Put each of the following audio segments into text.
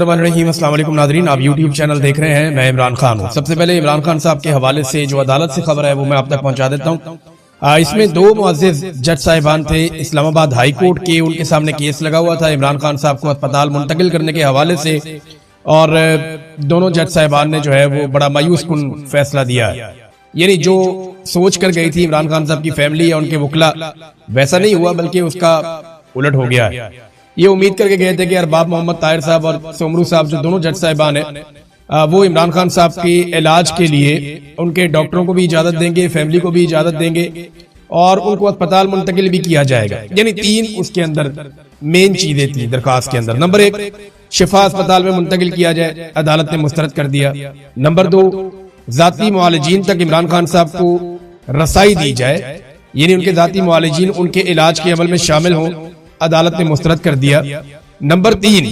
अस्सलाम वालेकुम नादरीन, आप यूट्यूब चैनल देख रहे हैं। मैं इमरान खान हूँ। सबसे पहले इमरान खान साहब के हवाले से जो अदालत से खबर है वो मैं आप तक पहुंचा देता हूँ। इसमें दो मुअज़्ज़िज़ जज साहिबान थे इस्लामाबाद हाई कोर्ट के, उनके सामने केस लगा हुआ था इमरान खान साहब को अस्पताल मुंतकिल करने के हवाले से, और दोनों जज साहिबान ने जो है वो बड़ा मायूस कुन फैसला दिया। यानी जो सोच कर गई थी इमरान खान साहब की फैमिली या उनके वकला, वैसा नहीं हुआ बल्कि उसका उलट हो गया। ये उम्मीद करके गए थे कि अरबाब मोहम्मद ताहिर साहब और सोमरू साहब जो दोनों जज साहिबान हैं वो इमरान खान साहब के इलाज के लिए उनके डॉक्टरों को भी इजाजत देंगे, फैमिली को भी इजाजत देंगे और उनको अस्पताल मुंतकिल भी किया जाएगा। यानी तीन उसके अंदर मेन चीजें थी दरखास्त के अंदर। नंबर एक, शिफा अस्पताल में मुंतकिल किया जाए, अदालत ने मुस्तरद कर दिया। नंबर दो, जाती मुआलिजीन तक इमरान खान साहब को रसाई दी जाए, यानी उनके जाती मुआलिजीन उनके इलाज के अमल में शामिल हों, अदालत ने मुस्तरद कर दिया। नंबर तीन,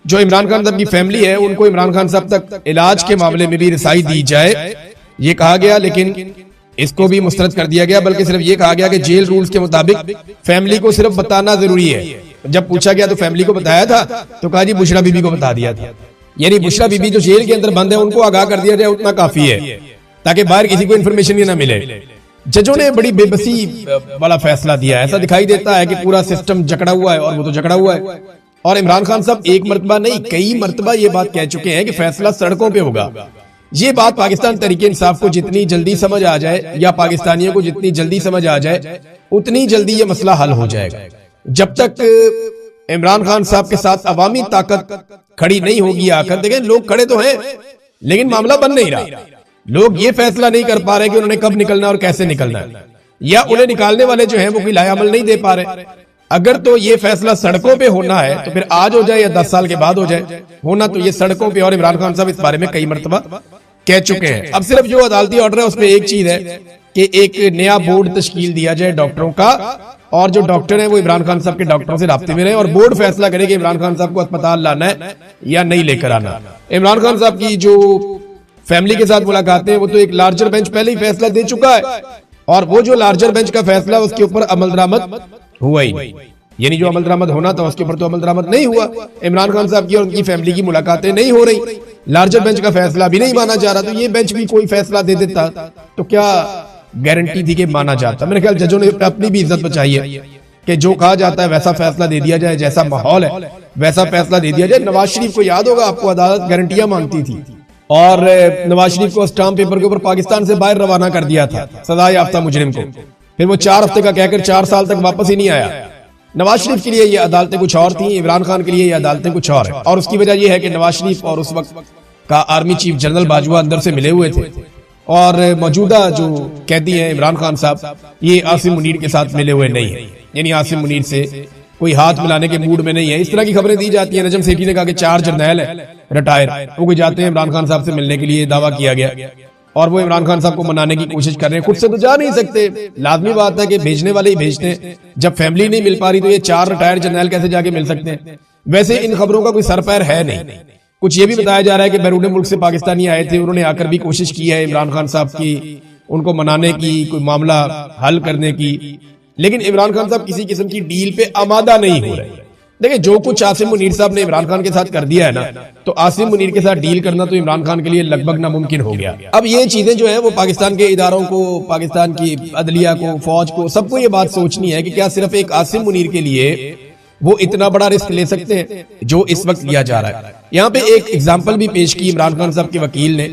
जो इमरान खान साहब की फैमिली है उनको इमरान खान साहब तक इलाज के मामले में भी रसाई दी जाए, ये कहा गया। लेकिन इसको भी मुस्तरद कर दिया गया, बल्कि सिर्फ ये कहा गया कि जेल रूल्स के मुताबिक फैमिली को सिर्फ बताना जरूरी है। जब पूछा गया तो फैमिली को बताया था, तो कहा जी बुशरा बीबी को बता दिया था। यानी बुशरा बीबी जो जेल के अंदर बंद है उनको आगाह कर दिया जाए, उतना काफी है ताकि बाहर किसी को इन्फॉर्मेशन ही ना मिले। जजों ने बड़ी बेबसी वाला फैसला दिया। ऐसा दिखाई देता है कि पूरा सिस्टम जकड़ा हुआ है, और वो तो जकड़ा हुआ है। और इमरान खान साहब एक मरतबा नहीं कई मरतबा ये बात कह चुके हैं कि फैसला सड़कों पे होगा। ये बात पाकिस्तान तरीके इंसाफ को जितनी जल्दी समझ आ जाए या पाकिस्तानियों को जितनी जल्दी समझ आ जाए उतनी जल्दी ये मसला हल हो जाएगा। जब तक इमरान खान साहब के साथ अवामी ताकत खड़ी नहीं होगी आकर, देखें लोग खड़े तो हैं लेकिन मामला बन नहीं रहा। लोग ये फैसला नहीं कर पा रहे कि उन्होंने कब निकलना और कैसे निकलना है, या उन्हें निकालने वाले जो हैं वो कोई लाया अमल नहीं दे पा रहे। अगर तो ये फैसला सड़कों पे होना है तो फिर आज हो जाए या 10 साल के बाद हो जाए, होना तो ये सड़कों पे। और इमरान खान साहब इस बारे में कई मरतबा कह चुके हैं। अब सिर्फ जो अदालती ऑर्डर है उसमें एक चीज है कि एक नया बोर्ड तश्कील दिया जाए डॉक्टरों का, और जो डॉक्टर है वो इमरान खान साहब के डॉक्टरों से राब्ते में रहे और बोर्ड फैसला करे कि इमरान खान साहब को अस्पताल लाना है या नहीं लेकर आना। इमरान खान साहब की जो फैमिली के साथ मुलाकातें, वो तो एक लार्जर बेंच पहले ही फैसला दे चुका है, और वो जो लार्जर बेंच का फैसला उसके ऊपर अमल दरामद हुआ ही नहीं। यानी जो अमल दरामद होना था उसके ऊपर तो अमल दरामद नहीं हुआ। इमरान खान साहब की और उनकी फैमिली की मुलाकातें नहीं हो रही, लार्जर बेंच का फैसला भी नहीं माना जा रहा। तो ये बेंच भी कोई फैसला दे देता तो क्या गारंटी थी कि माना जाता। मेरे ख्याल जजों ने अपनी भी इज्जत बचाई है कि जो कहा जाता है वैसा फैसला दे दिया जाए, जैसा माहौल है वैसा फैसला दे दिया जाए। नवाज शरीफ को याद होगा, आपको अदालत गारंटियां मांगती थी और नवाज शरीफ को स्टाम्प पेपर के ऊपर पाकिस्तान से बाहर रवाना कर दिया था सजा याफ्ता मुजरिम को। फिर वो 4 हफ्ते का कहकर 4 साल तक वापस ही नहीं आया। नवाज शरीफ के लिए ये अदालतें कुछ और थी, इमरान खान के लिए ये अदालतें कुछ और है। और उसकी वजह यह है कि नवाज शरीफ और उस वक्त का आर्मी चीफ जनरल बाजवा अंदर से मिले हुए थे, और मौजूदा जो कैदी हैं इमरान खान साहब ये आसिम मुनीर के साथ मिले हुए नहीं है। यानी आसिम मुनीर से कोई हाथ मिलाने के मूड में नहीं है। इस तरह की खबरें दी जाती है। नजम सेठी ने कहा कि 4 जर्नैल है रिटायर, वो कोई जाते हैं इमरान खान साहब से मिलने के लिए, दावा किया गया, और वो इमरान खान साहब को मनाने की कोशिश कर रहे हैं। खुद से तो जा नहीं सकते, लाजमी बात है कि भेजने वाले ही भेजते हैं। जब फैमिली नहीं मिल पा रही तो ये 4 रिटायर्ड जर्नैल कैसे जाके मिल सकते हैं। वैसे इन खबरों का कोई सर पैर है नहीं। कुछ ये भी बताया जा रहा है कि बैरून मुल्क से पाकिस्तानी आए थे, उन्होंने आकर भी कोशिश की है इमरान खान साहब की, उनको मनाने की, कोई मामला हल करने की, लेकिन इमरान खान साहब किसी किस्म की डील पे आमादा नहीं हो रहे। देखिए जो कुछ आसिम मुनीर साहब ने इमरान खान के साथ कर दिया है ना, तो आसिम मुनीर के साथ डील करना तो इमरान खान के लिए लगभग नामुमकिन हो गया। अब ये चीजें जो है वो पाकिस्तान के इदारों को, पाकिस्तान की अदलिया को, फौज को, सबको ये बात सोचनी है कि क्या सिर्फ एक आसिम मुनीर के लिए वो इतना बड़ा रिस्क ले सकते हैं जो इस वक्त लिया जा रहा है। यहाँ पे एक एग्जाम्पल भी पेश की इमरान खान साहब के वकील ने,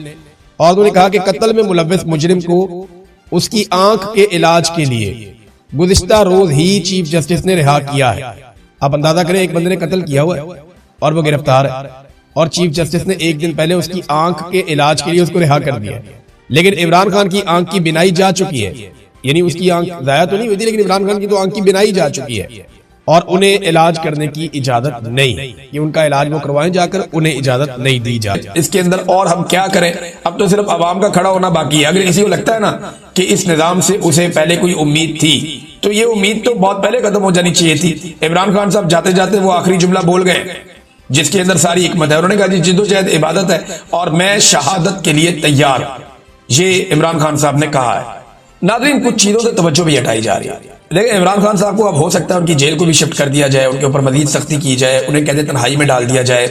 और उन्होंने कहा कि कत्ल में मुलव्वस मुजरिम को उसकी आंख के इलाज के लिए गुज़िश्ता रोज ही चीफ जस्टिस ने रिहा किया है। आप अंदाजा करें, एक बंदे ने कत्ल किया हुआ है और वो गिरफ्तार है, और चीफ जस्टिस ने एक दिन पहले उसकी आंख के इलाज के लिए उसको रिहा कर दिया। लेकिन इमरान खान की आंख की बिनाई जा चुकी है, यानी उसकी आंख जाया तो नहीं हुई थी, लेकिन इमरान खान की तो आंख की बिनाई जा चुकी है, और उन्हें इलाज करने की इजाजत नहीं, ये उनका इलाज वो करवाएं जाकर, उन्हें इजाजत नहीं दी जाए। इसके अंदर और हम क्या करें, अब तो सिर्फ अवाम का खड़ा होना बाकी है। अगर किसी को लगता है ना कि इस निजाम से उसे पहले कोई उम्मीद थी, तो ये उम्मीद तो बहुत पहले खत्म हो जानी चाहिए थी। इमरान खान साहब जाते जाते वो आखिरी जुमला बोल गए जिसके अंदर सारी हिकमत है। उन्होंने कहा जी जिद्दोजहद इबादत है और मैं शहादत के लिए तैयार, ये इमरान खान साहब ने कहा है। नाज़रीन कुछ चीजों से तवज्जो भी हटाई जा रही है। देखिए, इमरान खान साहब को अब हो सकता है उनकी जेल को भी शिफ्ट कर दिया जाए, उनके ऊपर मजीद सख्ती की जाए, उन्हें कहते तन्हाई में डाल दिया जाए।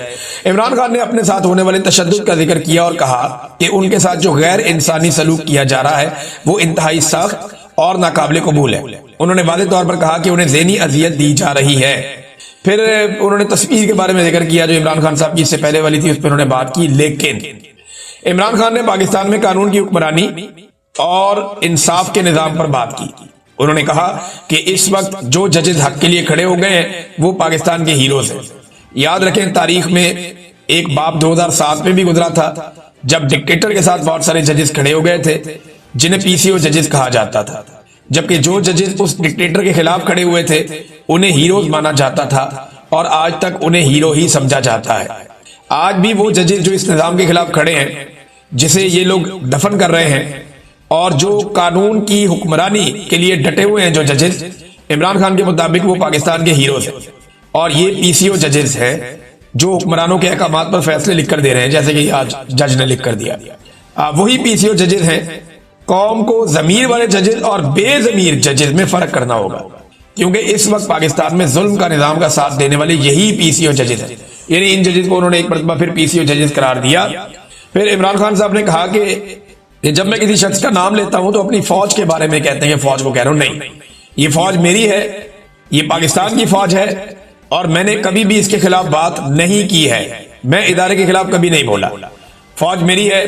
इमरान खान ने अपने साथ होने वाले तशद्दुद का जिक्र किया और कहा कि उनके साथ जो गैर इंसानी सलूक किया जा रहा है वो इंतहाई सख्त और नाकाबिले कबूल है। उन्होंने वादे तौर पर कहा कि उन्हें ज़हनी अजियत दी जा रही है। फिर उन्होंने तस्वीर के बारे में जिक्र किया जो इमरान खान साहब की इससे पहले वाली थी, उस पर उन्होंने बात की। लेकिन इमरान खान ने पाकिस्तान में कानून की हुक्मरानी और इंसाफ के निजाम पर बात की। उन्होंने कहा कि इस वक्त जो जजेस हक के लिए खड़े हो गए हैं वो पाकिस्तान के हीरोज हैं। याद रखें, तारीख में एक बाब 2007 में भी गुजरा था जब डिक्टेटर के साथ बहुत सारे जजेस खड़े हो गए थे जिन्हें पीसीओ जजेस कहा जाता था, जबकि जो जजेस उस डिक्टेटर के खिलाफ खड़े हुए थे उन्हें हीरोज माना जाता था और आज तक उन्हें हीरो ही समझा जाता है। आज भी वो जजेस जो इस निजाम के खिलाफ खड़े हैं, जिसे ये लोग दफन कर रहे हैं, और जो कानून की हुक्मरानी के लिए डटे हुए हैं जो जजेस, इमरान खान के मुताबिक वो पाकिस्तान के हीरोज हैं। और ये पीसीओ जजेस हैं जो हुक्मरानों के अहकामात पर फैसले लिखकर दे रहे हैं, जैसे कि आज जज ने लिख कर दिया। वही पीसीओ जजेस हैं। कौम को जमीर वाले जजेस और बेजमीर जजेस में फर्क करना होगा, क्योंकि इस वक्त पाकिस्तान में जुल्म का निजाम का साथ देने वाले यही पीसीओ जजेस हैं। यानी इन जजेस को उन्होंने एक मरतबा फिर पीसीओ जजेस करार दिया। फिर इमरान खान साहब ने कहा कि जब मैं किसी शख्स का नाम लेता हूं तो अपनी फौज के बारे में कहते हैं कि फौज को कह रहा हूं, नहीं, ये फौज मेरी है, ये पाकिस्तान की फौज है और मैंने कभी भी इसके खिलाफ बात नहीं की है। मैं इदारे के खिलाफ कभी नहीं बोला। फौज मेरी है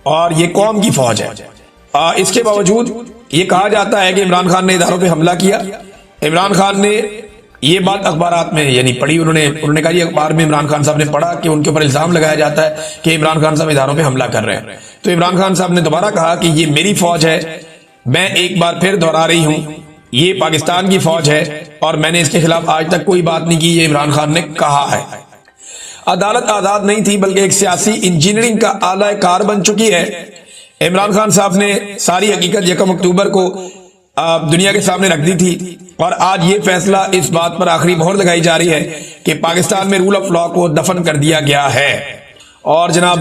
और ये कौम की फौज है। इसके बावजूद ये कहा जाता है कि इमरान खान ने इदारों पे हमला किया। इमरान खान ने ये बात अखबारात में यानी पढ़ी, उन्होंने कहा, ये अखबार में इमरान खान साहब ने पढ़ा कि उनके ऊपर इल्जाम लगाया जाता है कि इमरान खान साहब इदारों पे हमला कर रहे हैं। तो इमरान खान साहब ने दोबारा कहा कि ये मेरी फौज है, मैं एक बार फिर दोहरा रही हूं, ये पाकिस्तान की फौज है और मैंने इसके खिलाफ आज तक कोई बात नहीं की, ये इमरान खान ने कहा है। अदालत आजाद नहीं थी बल्कि एक सियासी इंजीनियरिंग का आला कार बन चुकी है। इमरान खान साहब ने सारी हकीकत 1 अक्टूबर को दुनिया के सामने रख दी थी और आज ये फैसला इस बात पर आखिरी मोहर लगाई जा रही है कि पाकिस्तान में रूल ऑफ लॉ को दफन कर दिया गया है। और जनाब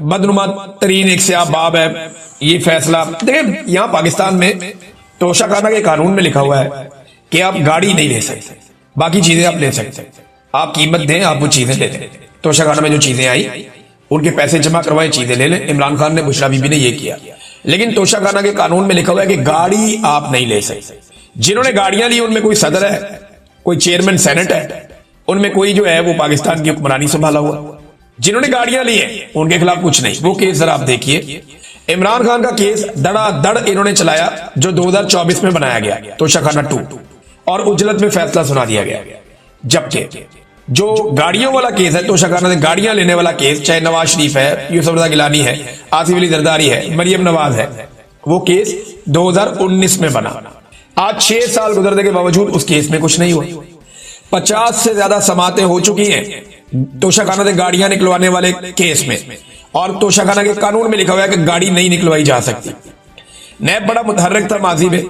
बदनुमा तरीन एक स्याह बाब है ये फैसला। देखिए, यहाँ पाकिस्तान में तोशाखाना के कानून में लिखा हुआ है कि आप गाड़ी नहीं ले सकते, बाकी चीजें आप ले सकते, आप कीमत दें, आप वो चीजें ले लें। तोशाखाना में जो चीजें आई उनके पैसे जमा करवाए, चीजें ले लें। इमरान खान ने, बुशरा बीबी ने ये किया। लेकिन तोशाखाना के कानून में लिखा हुआ है कि गाड़ी आप नहीं ले सकते। जिन्होंने गाड़ियां ली उनमें कोई सदर है, कोई चेयरमैन सेनेट है, उनमें कोई जो है वो पाकिस्तान की हुक्मरानी संभाला हुआ। जिन्होंने गाड़ियां ली है उनके खिलाफ कुछ नहीं। वो केस जरा आप देखिए, इमरान खान का केस धड़ाधड़ इन्होंने चलाया जो 2024 में बनाया गया तोशाखाना 2 और उजलत में फैसला सुना दिया गया। जबकि जो गाड़ियों वाला केस है, तोशाखाना से गाड़ियां लेने वाला केस, चाहे नवाज शरीफ है, यूसुफ रजा गिलानी है, आसिफ अली जरदारी है, मरियम नवाज है, वो केस 2019 में बना। आज 6 साल गुजरने के बावजूद उस केस में कुछ नहीं हुआ। 50 से ज्यादा समातें हो चुकी हैं तोशाखाना से गाड़ियां निकलवाने वाले केस में, और तोशाखाना के कानून में लिखा हुआ है कि गाड़ी नहीं निकलवाई जा सकती। नैब बड़ा मुतहर्रिक था माजी में,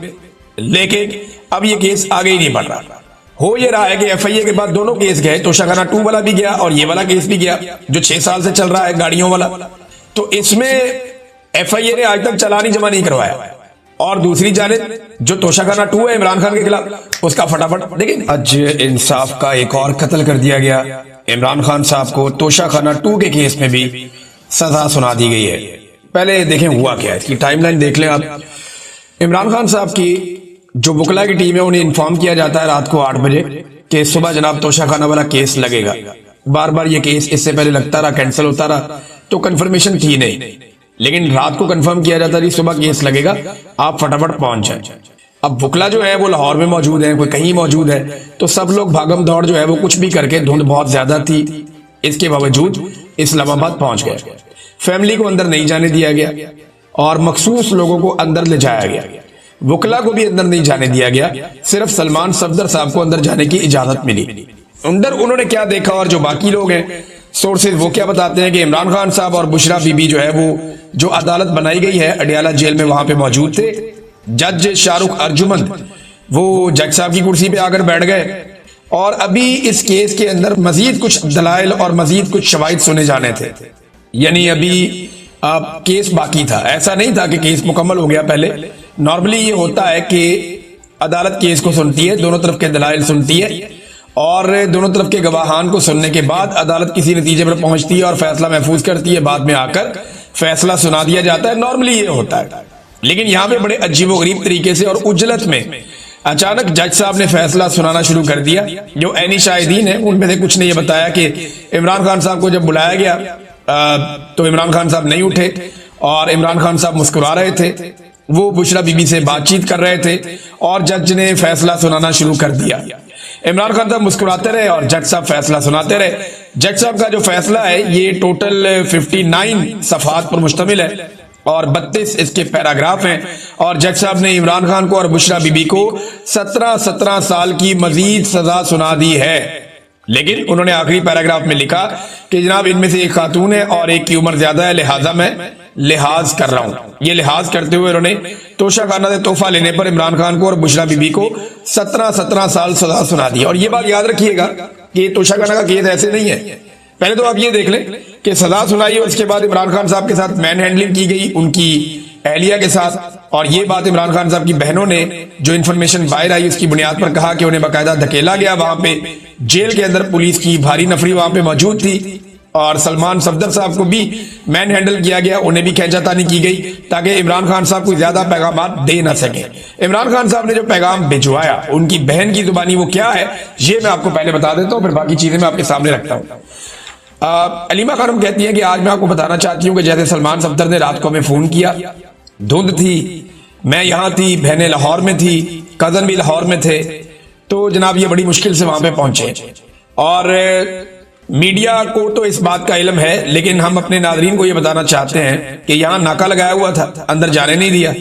लेकिन अब ये केस आगे ही नहीं बढ़ रहा। हो ये रहा है कि एफआईए के बाद दोनों केस गए, तोशाखाना 2 वाला भी गया और ये वाला केस भी गया जो 6 साल से चल रहा है गाड़ियों वाला। तो इसमें एफआईए ने आज तक चालान जमा नहीं करवाया, और दूसरी जानिब जो तोशाखाना 2 है इमरान खान के खिलाफ, उसका फटाफट लेकिन आज इंसाफ का एक और कत्ल कर दिया गया। इमरान खान साहब को तोशाखाना 2 के केस में भी सजा सुना दी गई है। पहले देखें हुआ क्या है, इसकी टाइमलाइन देख लें आप। इमरान खान साहब की जो वकला की टीम है उन्हें इन्फॉर्म किया जाता है रात को 8 बजे कि सुबह जनाब तोशाखाना वाला केस लगेगा। बार बार ये केस इससे पहले लगता रहा, कैंसिल होता रहा, तो कंफर्मेशन थी नहीं, लेकिन रात को कंफर्म किया जाता है सुबह केस लगेगा, आप फटाफट पहुंच जाए। अब वकला जो है वो लाहौर में मौजूद है, कोई कहीं मौजूद है, तो सब लोग भागम दौड़ जो है वो कुछ भी करके, धुंध बहुत ज्यादा थी, इसके बावजूद इस्लामाबाद पहुंच गए। फैमिली को अंदर नहीं जाने दिया गया और मखसूस लोगों को अंदर ले जाया गया। वकला को भी अंदर नहीं जाने दिया गया, सिर्फ सलमान सफदर साहब को अंदर जाने की इजाजत मिली। अंदर उन्होंने क्या देखा और जो बाकी लोग हैं सोर्सेज वो क्या बताते हैं कि इमरान खान साहब और बुशरा बीबी जो है वो जो अदालत बनाई गई है अडियाला जेल में, वहां पे मौजूद थे। जज शाहरुख अर्जुमंद वो जज साहब की कुर्सी पे आकर बैठ गए और अभी इस केस के अंदर मजीद कुछ दलाइल और मजीद कुछ शवाहिद सुने जाने थे। यानी अभी केस बाकी था, ऐसा नहीं था कि केस मुकम्मल हो गया। पहले नॉर्मली ये होता है कि अदालत केस को सुनती है, दोनों तरफ के दलाइल सुनती है और दोनों तरफ के गवाहान को सुनने के बाद अदालत किसी नतीजे पर पहुंचती है और फैसला महफूज करती है। बाद में आकर फैसला सुना दिया जाता है। नॉर्मली ये होता है, लेकिन यहाँ पे बड़े अजीबोगरीब तरीके से और उजलत में अचानक जज साहब ने फैसला सुनाना शुरू कर दिया। जो ऐनी शाहिदीन है उनमें से कुछ ने ये बताया कि इमरान खान साहब को जब बुलाया गया तो इमरान खान साहब नहीं उठे और इमरान खान साहब मुस्कुरा रहे थे, वो बुशरा बीबी से बातचीत कर रहे थे और जज ने फैसला सुनाना शुरू कर दिया। इमरान खान साहब मुस्कुराते रहे और जज साहब फैसला सुनाते रहे। जज साहब का जो फैसला है ये टोटल 59 सफहात पर मुश्तमिल है और 32 इसके पैराग्राफ हैं और जज साहब ने इमरान खान को और बुशरा बीबी को 17 साल की मजीद सजा सुना दी है। लेकिन उन्होंने आखिरी पैराग्राफ में लिखा कि जनाब इनमें से एक खातून है और एक की उम्र ज्यादा है, लिहाजा मैं लिहाज कर रहा हूं। ये लिहाज करते हुए उन्होंने तोशाखाना से तोहफा लेने पर इमरान खान को और बुशरा बीबी को 17 साल सजा सुना दी। और ये बात याद रखिएगा कि तोशाखाना का केस ऐसे नहीं है। पहले तो आप ये देख लें कि सजा सुनाई और उसके बाद इमरान खान साहब के साथ मैन हैंडलिंग की गई उनकी एहलिया के साथ, और ये बात इमरान खान साहब की बहनों ने जो इन्फॉर्मेशन बाहर आई उसकी बुनियाद पर कहा कि उन्हें बाकायदा धकेला गया। वहां पे जेल के अंदर पुलिस की भारी नफरी वहां पे मौजूद थी और सलमान सफदर साहब को भी मैन हैंडल किया गया, उन्हें भी खींचातानी की गई ताकि इमरान खान साहब को ज्यादा पैगाम दे ना सके। इमरान खान साहब ने जो पैगाम भिजवाया उनकी बहन की जुबानी वो क्या है ये मैं आपको पहले बता देता हूँ, फिर बाकी चीजें मैं आपके सामने रखता हूँ। अलीमा खानम कहती है कि आज मैं आपको बताना चाहती हूँ कि जैसे सलमान सफदर ने रात को हमें फोन किया, धुंध थी, मैं यहां थी, बहनें लाहौर में थी, कजन भी लाहौर में थे, तो जनाब ये बड़ी मुश्किल से वहां पे पहुंचे और मीडिया को तो इस बात का इल्म है, लेकिन हम अपने नाजरीन को ये बताना चाहते हैं कि यहाँ नाका लगाया हुआ था, अंदर जाने नहीं दिया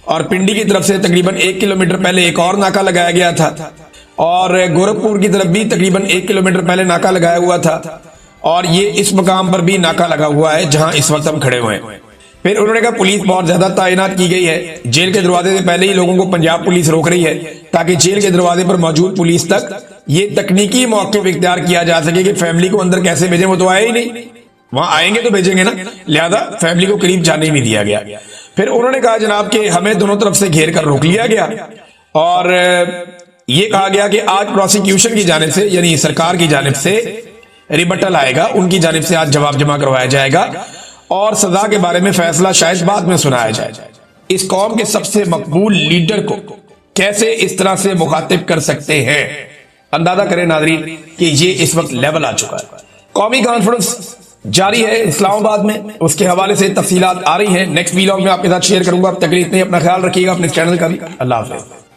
और पिंडी की तरफ से तकरीबन 1 किलोमीटर पहले एक और नाका लगाया गया था और गोरखपुर की तरफ भी तकरीबन 1 किलोमीटर पहले नाका लगाया हुआ था और ये इस मकाम पर भी नाका लगा हुआ है जहां इस वक्त हम खड़े हुए हैं। फिर उन्होंने कहा पुलिस बहुत ज्यादा तैनात की गई है, जेल के दरवाजे से पहले ही लोगों को पंजाब पुलिस रोक रही है ताकि जेल के दरवाजे पर मौजूद पुलिस तक ये तकनीकी मौके इख्तियार किया जा सके कि फैमिली को अंदर कैसे भेजें, वो तो आए ही नहीं, वहां आएंगे तो भेजेंगे ना, लिहाजा फैमिली को करीब जाने ही नहीं दिया गया। फिर उन्होंने कहा जनाब कि हमें दोनों तरफ से घेर कर रोक लिया गया और ये कहा गया कि आज प्रोसिक्यूशन की जानिब से यानी सरकार की जानिब से रिबटल आएगा, उनकी जानिब से आज जवाब जमा करवाया जाएगा और सजा के बारे में फैसला शायद बाद में सुनाया जाए। इस कौम के सबसे मकबूल लीडर को कैसे इस तरह से मुखातिब कर सकते हैं, अंदाजा करें नाज़रीन कि ये इस वक्त लेवल आ चुका है। कौमी कॉन्फ्रेंस जारी है इस्लामाबाद में, उसके हवाले से तफसीलात आ रही हैं। नेक्स्ट वीलॉग में आपके साथ शेयर करूंगा। अब तक इतने, अपना ख्याल रखिएगा, अपने चैनल का भी। अल्लाह हाफ़िज़।